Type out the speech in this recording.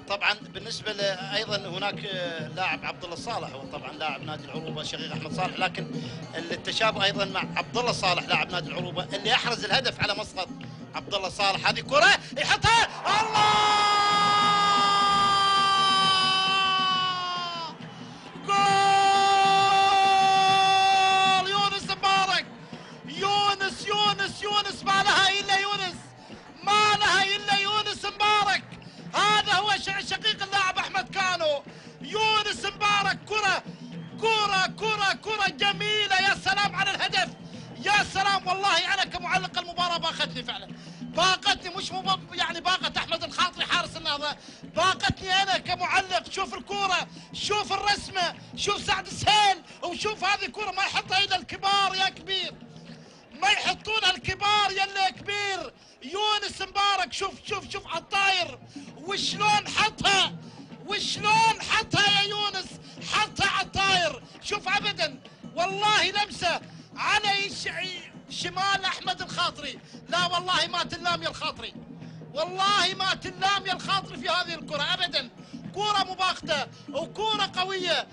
طبعا بالنسبه ايضا هناك لاعب عبد الله الصالح، هو طبعا لاعب نادي العروبه شقيق احمد صالح، لكن التشابه ايضا مع عبد الله صالح لاعب نادي العروبه اللي احرز الهدف على مسقط عبد الله صالح. هذه كره يحطها، الله جول يونس مبارك. يونس يونس يونس ما لها الا يونس، ما لها الا يونس مبارك. هذا هو شقيق اللاعب احمد كانو. يونس مبارك كره كره كره كره جميله، يا سلام على الهدف، يا سلام. والله انا كمعلق المباراه باقتني فعلا، باقتني، مش يعني باقت احمد الخاطري حارس النهضه، باقتني انا كمعلق. شوف الكوره، شوف الرسمه، شوف سعد السهيل، وشوف هذه الكوره ما يحطها الا الكبار يا كبير، ما يحطونها الكبار يلا كبير. يونس مبارك شوف شوف شوف على الطاير وشلون حطها، وشلون حطها يا يونس، حطها على الطاير. شوف ابدا والله لمسه على شمال احمد الخاطري، لا والله ما تلام يا الخاطري، والله ما تلام يا الخاطري في هذه الكره ابدا. كره مباغته وكره قويه.